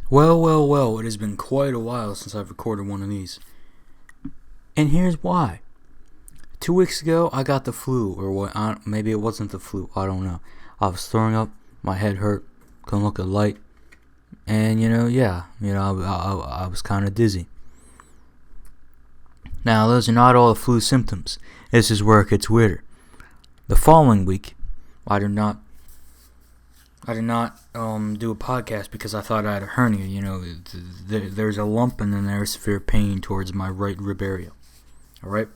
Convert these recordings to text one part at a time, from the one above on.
Well, it has been quite a while since I've recorded one of these. And here's why. 2 weeks ago, I got the flu, or what? Maybe it wasn't the flu, I don't know. I was throwing up, my head hurt, couldn't look at light, and I was kind of dizzy. Now, those are not all the flu symptoms. This is where it gets weirder. The following week, I did not do a podcast because I thought I had a hernia. There's a lump and then there's severe pain towards my right rib area. All right.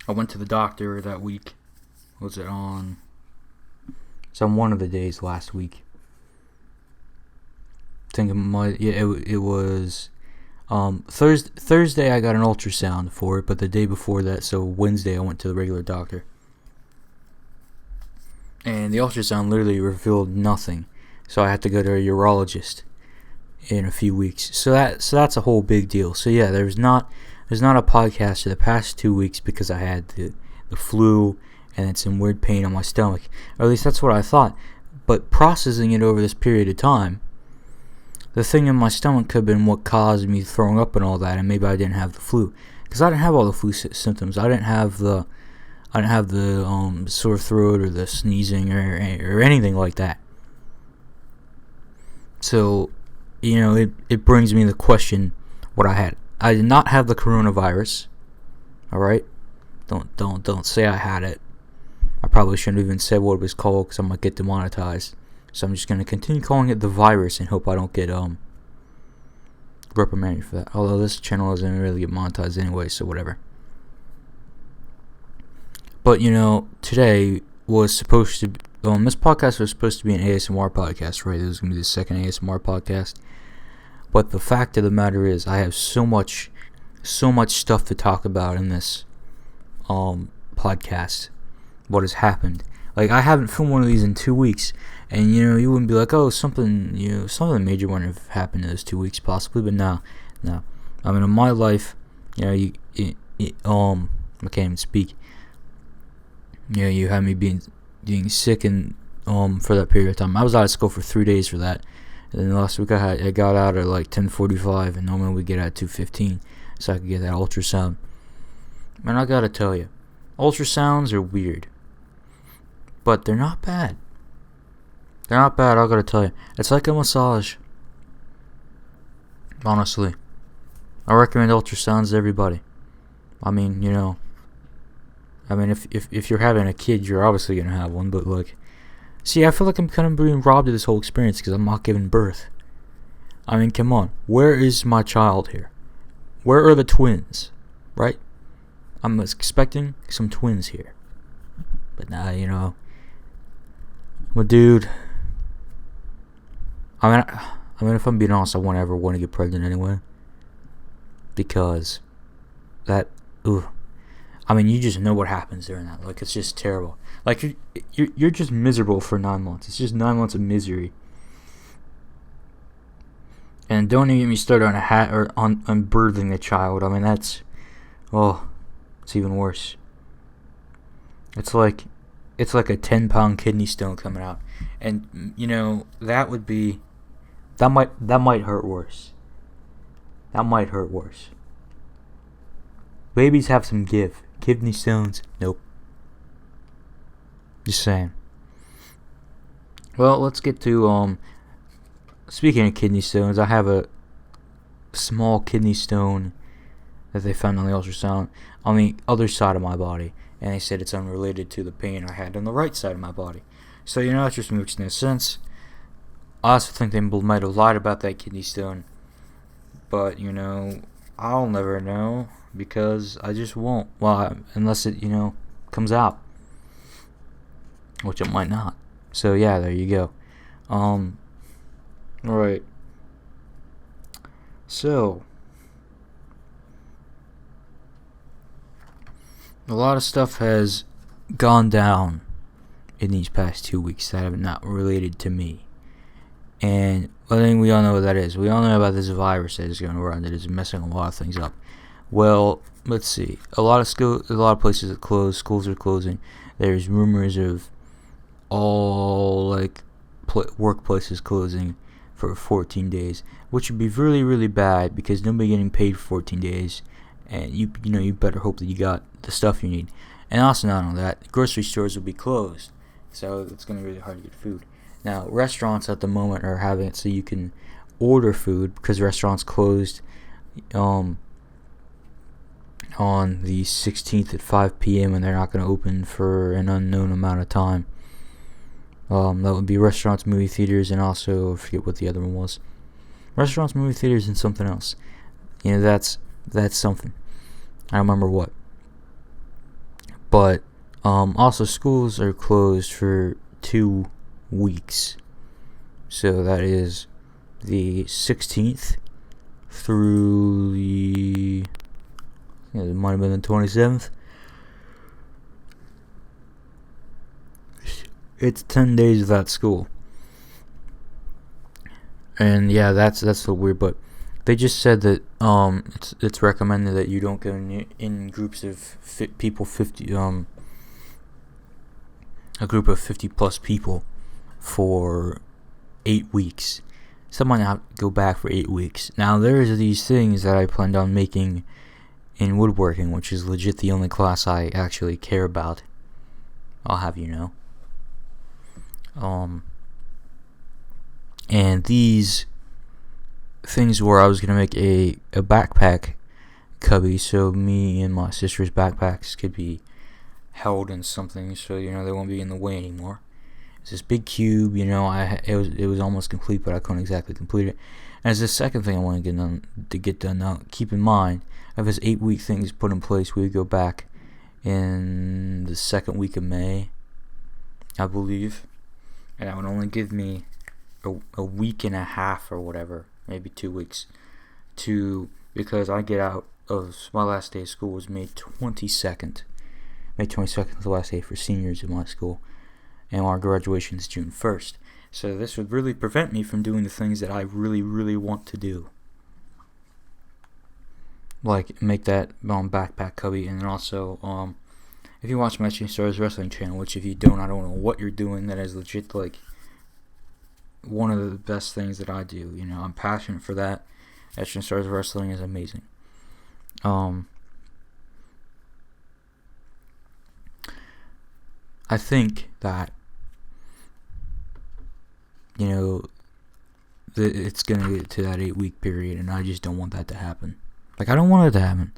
I went to the doctor that week. Was it on? It's on one of the days last week. I think it was Thursday. I got an ultrasound for it, but the day before that, so Wednesday, I went to the regular doctor. And the ultrasound literally revealed nothing. So I had to go to a urologist in a few weeks. So that's a whole big deal. So yeah, there's not a podcast for the past 2 weeks because I had the flu and some weird pain on my stomach. Or at least that's what I thought. But processing it over this period of time, the thing in my stomach could have been what caused me throwing up and all that, and maybe I didn't have the flu. Because I didn't have all the flu symptoms. I didn't have the sore throat or the sneezing or anything like that. So, it brings me the question what I had. I did not have the coronavirus. All right, don't say I had it. I probably shouldn't have even said what it was called because I might get demonetized. So I'm just gonna continue calling it the virus and hope I don't get reprimanded for that. Although this channel doesn't really get monetized anyway, so whatever. But, today was supposed to be, this podcast was supposed to be an ASMR podcast, right? This was going to be the second ASMR podcast. But the fact of the matter is, I have so much stuff to talk about in this podcast. What has happened. Like, I haven't filmed one of these in 2 weeks. And, you wouldn't be like, oh, something major wouldn't have happened in those 2 weeks, possibly. But no. I mean, in my life, I can't even speak. You had me being sick and for that period of time. I was out of school for 3 days for that. And then last week I got out at like 10:45, and normally we get out at 2:15, so I could get that ultrasound. Man, I gotta tell you, ultrasounds are weird, but they're not bad. They're not bad. I gotta tell you, it's like a massage. Honestly, I recommend ultrasounds to everybody. I mean, if you're having a kid, you're obviously going to have one, but see, I feel like I'm kind of being robbed of this whole experience because I'm not giving birth. I mean, come on. Where is my child here? Where are the twins? Right? I'm expecting some twins here. But nah, well, dude, I mean, if I'm being honest, I won't ever want to get pregnant anyway. Because I mean, you just know what happens during that. Like, it's just terrible. Like, you're just miserable for 9 months. It's just 9 months of misery. And don't even get me started on on birthing a child. I mean, it's even worse. It's like a 10-pound kidney stone coming out, and that might hurt worse. That might hurt worse. Babies have some give. Kidney stones, nope. Just saying. Well, let's get to speaking of kidney stones, I have a small kidney stone that they found on the ultrasound on the other side of my body, and they said it's unrelated to the pain I had on the right side of my body. So it just makes no sense. I also think they might have lied about that kidney stone, but I'll never know. Because I just won't. Well, unless it, comes out. Which it might not. So, yeah, there you go. Alright. So, a lot of stuff has gone down in these past 2 weeks that have not related to me. And I think we all know what that is. We all know about this virus that is going around that is messing a lot of things up. Well, let's see. A lot of places are closed. Schools are closing. There's rumors of all workplaces closing for 14 days, which would be really, really bad because nobody getting paid for 14 days, and you better hope that you got the stuff you need. And also, not only that, grocery stores will be closed, so it's going to be really hard to get food. Now, restaurants at the moment are having it so you can order food because restaurants closed on the 16th at 5 p.m. and they're not going to open for an unknown amount of time. That would be restaurants, movie theaters, and also I forget what the other one was. Restaurants, movie theaters, and something else. That's something. I don't remember what. But also schools are closed for 2 weeks. So that is the 16th through the it might have been the 27th. It's 10 days without school. And yeah, that's so weird, but they just said that it's recommended that you don't go in groups of people 50 a group of 50 plus people for 8 weeks. Someone have to go back for 8 weeks. Now there's these things that I planned on making in woodworking, which is legit the only class I actually care about. I'll have you know. And these things where I was gonna make a backpack cubby, so me and my sister's backpacks could be held in something, so they won't be in the way anymore. It's this big cube, it was almost complete, but I couldn't exactly complete it. And it's the second thing I want to get done. Now, keep in mind, if this 8-week thing is put in place, we would go back in the second week of May, I believe, and that would only give me a week and a half or whatever, maybe 2 weeks, because I get out of my last day of school was May 22nd. May 22nd is the last day for seniors in my school, and our graduation is June 1st. So this would really prevent me from doing the things that I really, really want to do, like make that backpack cubby, and then also if you watch my Stars Wrestling channel, which if you don't, I don't know what you're doing. That is legit like one of the best things that I do. I'm passionate for that. Stars Wrestling is amazing. I think that it's gonna get to that 8-week period, and I just don't want that to happen. Like, I don't want it to happen.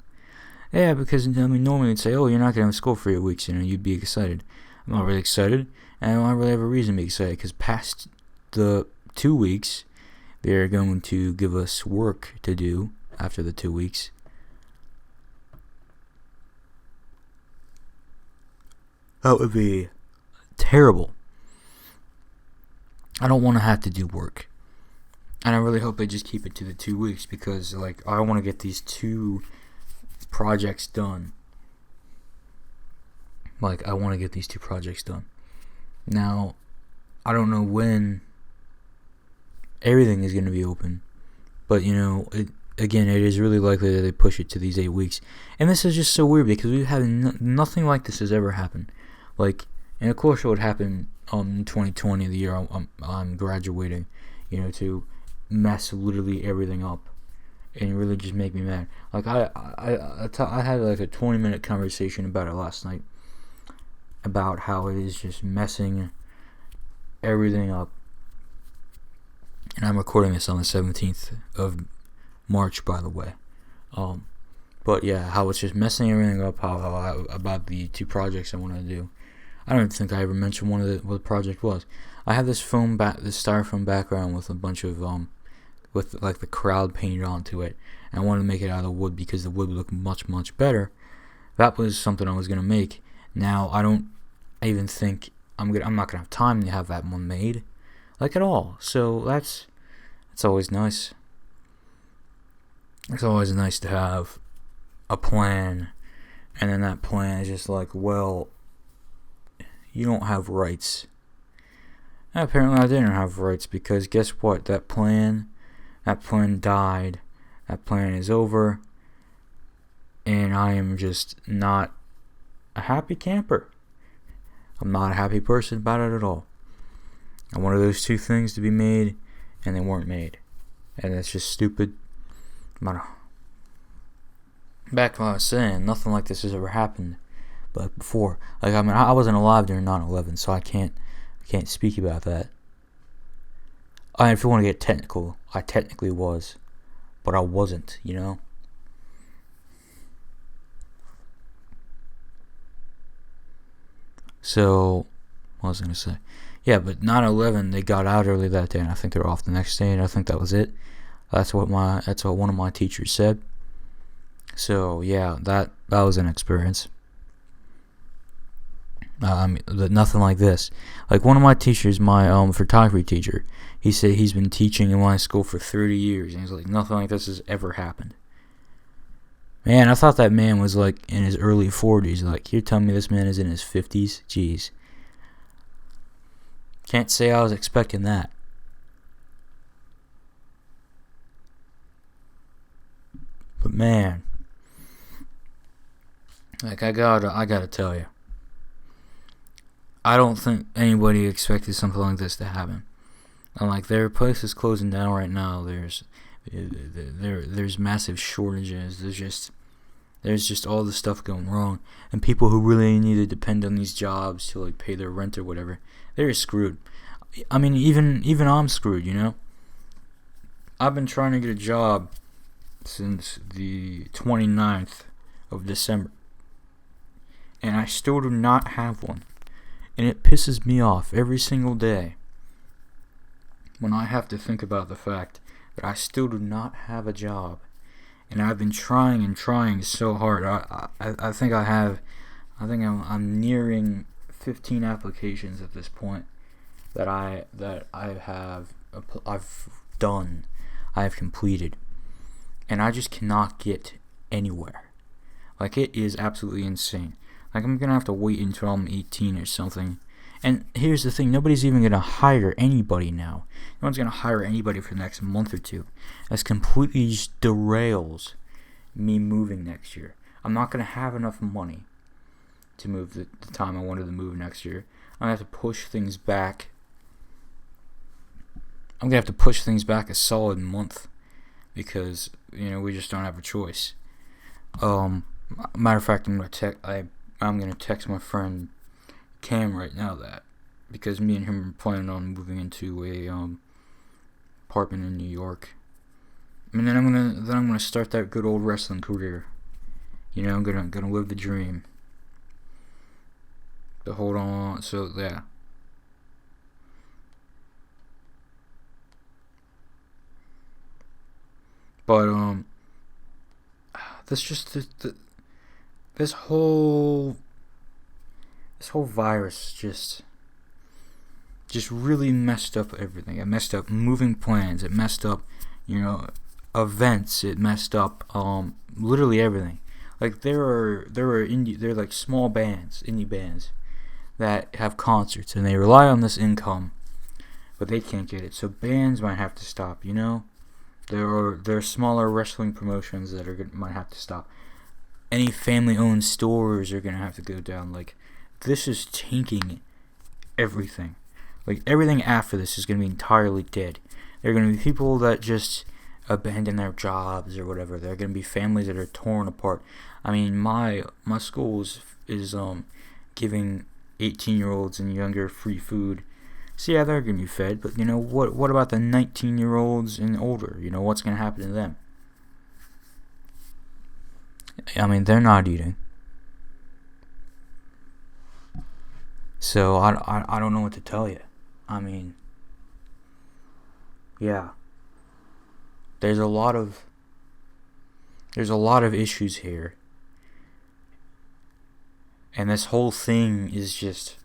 Yeah, because normally you'd say, "Oh, you're not gonna have school for 8 weeks," you'd be excited. I'm not really excited, and I don't really have a reason to be excited, because past the 2 weeks, they're going to give us work to do after the 2 weeks. That would be terrible. I don't want to have to do work. And I really hope they just keep it to the 2 weeks, because I want to get these 2 projects done. I want to get these 2 projects done. Now, I don't know when everything is going to be open, but it is really likely that they push it to these 8 weeks. And this is just so weird, because we've had nothing like this has ever happened. And of course it would happen in 2020, the year I'm graduating, to mess literally everything up and really just make me mad. I had a 20-minute conversation about it last night, about how it is just messing everything up. And I'm recording this on the 17th of March, by the way. But yeah, how it's just messing everything up. How about the 2 projects I want to do. I don't think I ever mentioned what the project was. I have this this styrofoam background with a bunch of with the crowd painted onto it, and I wanted to make it out of wood because the wood would look much, much better. That was something I was gonna make. Now I even think I'm not gonna have time to have that one made, at all. So that's always nice. It's always nice to have a plan, and then that plan is just well, you don't have rights. And apparently I didn't have rights, because guess what? That plan died. That plan is over. And I am just not a happy camper. I'm not a happy person about it at all. I wanted those 2 things to be made, and they weren't made. And that's just stupid. But back to what I was saying, nothing like this has ever happened. But before, like, I mean, I wasn't alive during 9/11, so I can't speak about that. If you want to get technical, I technically was, but I wasn't, you know? So, what was I going to say? Yeah, but 9/11, they got out early that day, and I think they were off the next day, and I think that was it. That's what one of my teachers said. So, yeah, that was an experience. Nothing like this. Like, one of my teachers, my photography teacher, he said he's been teaching in my school for 30 years, and he's like, nothing like this has ever happened. Man, I thought that man was like in his early 40s. Like, you're telling me this man is in his 50s? Jeez. Can't say I was expecting that. But man, like, I gotta tell you, I don't think anybody expected something like this to happen. And like, there are places closing down right now. There's massive shortages. There's just all this stuff going wrong, and people who really need to depend on these jobs to like pay their rent or whatever, they're screwed. I mean, even I'm screwed, you know. I've been trying to get a job since the 29th of December, and I still do not have one, and it pisses me off every single day when I have to think about the fact that I still do not have a job. And I've been trying and trying so hard. I think I'm nearing 15 applications at this point that I've done, I have completed, and I just cannot get anywhere. Like, it is absolutely insane. Like, I'm gonna have to wait until I'm 18 or something. And here's the thing, nobody's even going to hire anybody now. No one's going to hire anybody for the next month or two. That's completely just derails me moving next year. I'm not going to have enough money to move the time I wanted to move next year. I'm going to have to push things back. I'm going to have to push things back a solid month because, you know, we just don't have a choice. Matter of fact, I'm going to text my friend Cam right now that, because me and him are planning on moving into a apartment in New York. I mean, then I'm gonna start that good old wrestling career. You know, I'm gonna live the dream. To hold on, so yeah. But this whole virus just really messed up everything. It messed up moving plans. It messed up, you know, events. It messed up literally everything. Like, there are like small bands, indie bands, that have concerts and they rely on this income, but they can't get it. So bands might have to stop. You know, there are smaller wrestling promotions that might have to stop. Any family-owned stores are gonna have to go down. Like, this is tanking everything. Like, everything after this is going to be entirely dead. There are going to be people that just abandon their jobs or whatever. There are going to be families that are torn apart. I mean, my school is giving 18-year-olds and younger free food. So yeah, they're going to be fed. But, you know, what about the 19-year-olds and older? You know, what's going to happen to them? I mean, they're not eating. So I don't know what to tell you. I mean, yeah. There's a lot of issues here. And this whole thing is just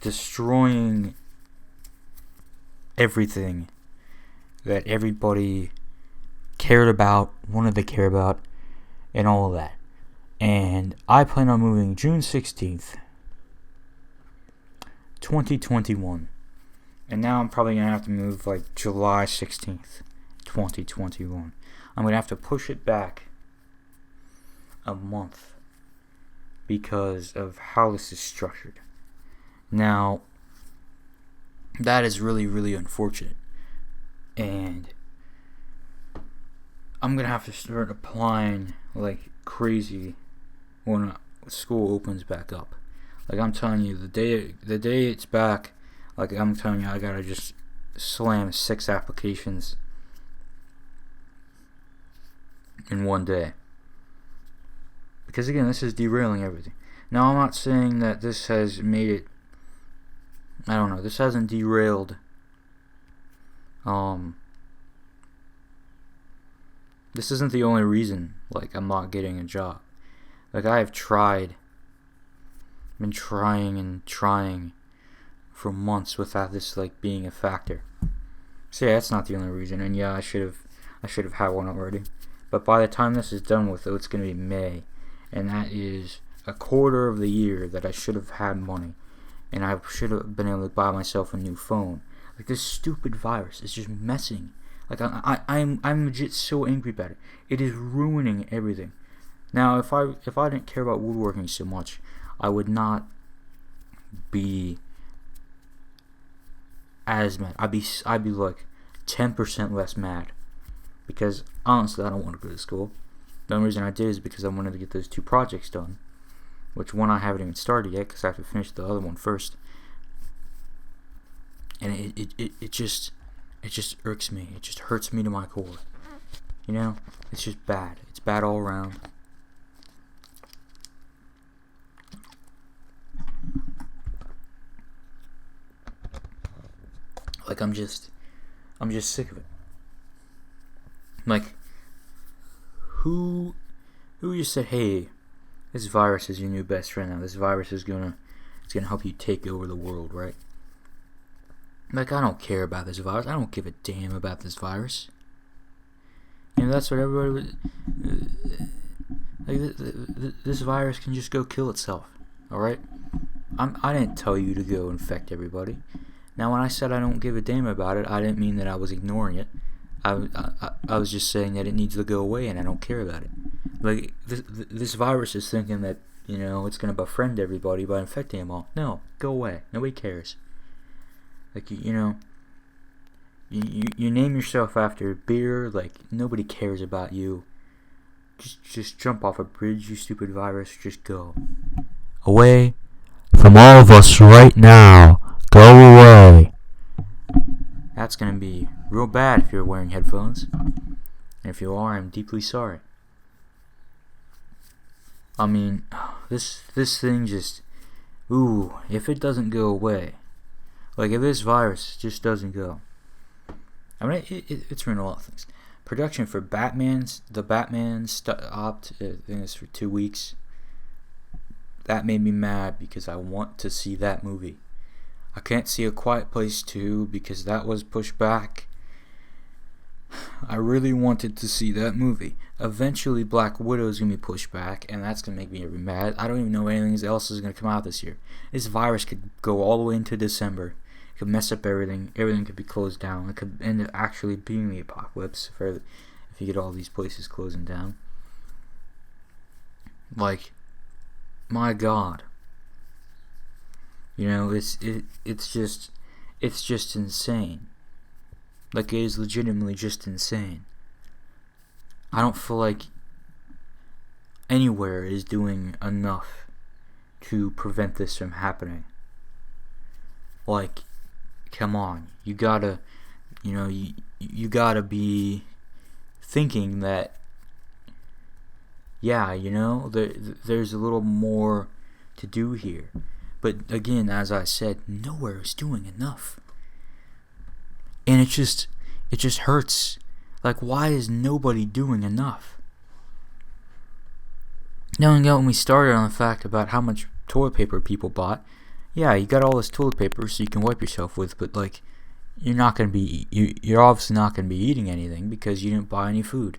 destroying everything that everybody cared about, wanted to care about, and all of that. And I plan on moving June 16th. 2021. And now I'm probably going to have to move like July 16th, 2021. I'm going to have to push it back a month because of how this is structured. Now, that is really, really unfortunate. and I'm gonna have to start applying like crazy when school opens back up. Like I'm telling you, the day it's back, like I'm telling you, I gotta just slam 6 applications in one day. Because again, this is derailing everything. Now, I'm not saying that this has made it, I don't know, this hasn't derailed, this isn't the only reason, like, I'm not getting a job. Like, I have been trying and trying for months without this, like, being a factor. So yeah, that's not the only reason, and yeah, I should have had one already. But by the time this is done with, it's going to be May, and that is a quarter of the year that I should have had money, and I should have been able to buy myself a new phone. Like, this stupid virus is just messing. Like, I'm legit so angry about it. It is ruining everything. Now, if I didn't care about woodworking so much, I would not be as mad. I'd be like 10% less mad, because honestly, I don't want to go to school. The only reason I did is because I wanted to get those 2 projects done, which one I haven't even started yet because I have to finish the other one first. And it just irks me. It just hurts me to my core. You know, it's just bad. It's bad all around. Like, I'm just sick of it. Like, who just said, hey, this virus is your new best friend now. This virus is gonna help you take over the world, right? Like, I don't care about this virus. I don't give a damn about this virus. You know, that's what everybody was. Like, this virus can just go kill itself. All right. I didn't tell you to go infect everybody. Now, when I said I don't give a damn about it, I didn't mean that I was ignoring it. I was just saying that it needs to go away, and I don't care about it. Like, this virus is thinking that, you know, it's going to befriend everybody by infecting them all. No, go away. Nobody cares. Like, you know, you name yourself after beer. Like, nobody cares about you. Just jump off a bridge, you stupid virus. Just go away from all of us right now. Go away. That's going to be real bad if you're wearing headphones. And if you are, I'm deeply sorry. I mean, this thing just, if it doesn't go away, like, if this virus just doesn't go, I mean, it's ruined a lot of things. Production for the Batman stopped, I think it's for 2 weeks. That made me mad because I want to see that movie. I can't see A Quiet Place 2 because that was pushed back. I really wanted to see that movie. Eventually, Black Widow is going to be pushed back, and that's going to make me really mad. I don't even know anything else is going to come out this year. This virus could go all the way into December. It could mess up everything. Everything could be closed down. It could end up actually being the apocalypse if you get all these places closing down. Like, my God. You know, it's just insane. Like, it is legitimately just insane. I don't feel like anywhere is doing enough to prevent this from happening. Like, come on, you gotta be thinking that, yeah, you know, there's a little more to do here. But again, as I said, nowhere is doing enough. And it just hurts. Like, why is nobody doing enough? Now, when we started on the fact about how much toilet paper people bought, yeah, you got all this toilet paper so you can wipe yourself with, but like, you're obviously not going to be eating anything because you didn't buy any food.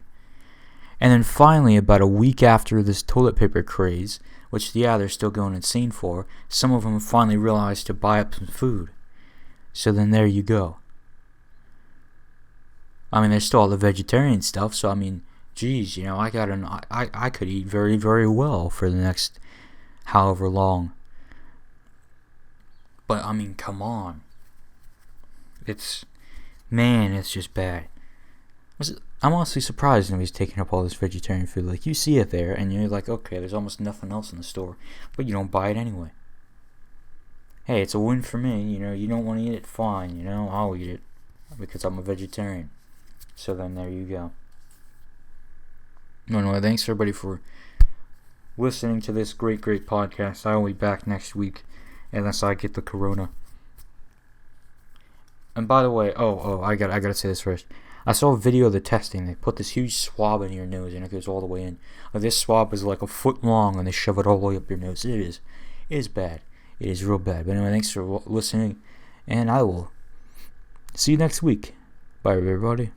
And then finally, about a week after this toilet paper craze, which, yeah, they're still going insane for, some of them finally realized to buy up some food. So then there you go. I mean, there's still all the vegetarian stuff, so I mean, geez, you know, I could eat very, very well for the next however long. But I mean, come on. It's Man, it's just bad. I'm honestly surprised nobody's taking up all this vegetarian food. Like, you see it there, and you're like, okay, there's almost nothing else in the store, but you don't buy it anyway. Hey, it's a win for me. You don't want to eat it, fine. I'll eat it because I'm a vegetarian. So then there you go. Anyway, thanks everybody for listening to this great podcast. I will be back next week unless I get the corona. And by the way, I gotta say this first. I saw a video of the testing. They put this huge swab in your nose and it goes all the way in. This swab is like a foot long and they shove it all the way up your nose. It is bad. It is real bad. But anyway, thanks for listening, and I will see you next week. Bye, everybody.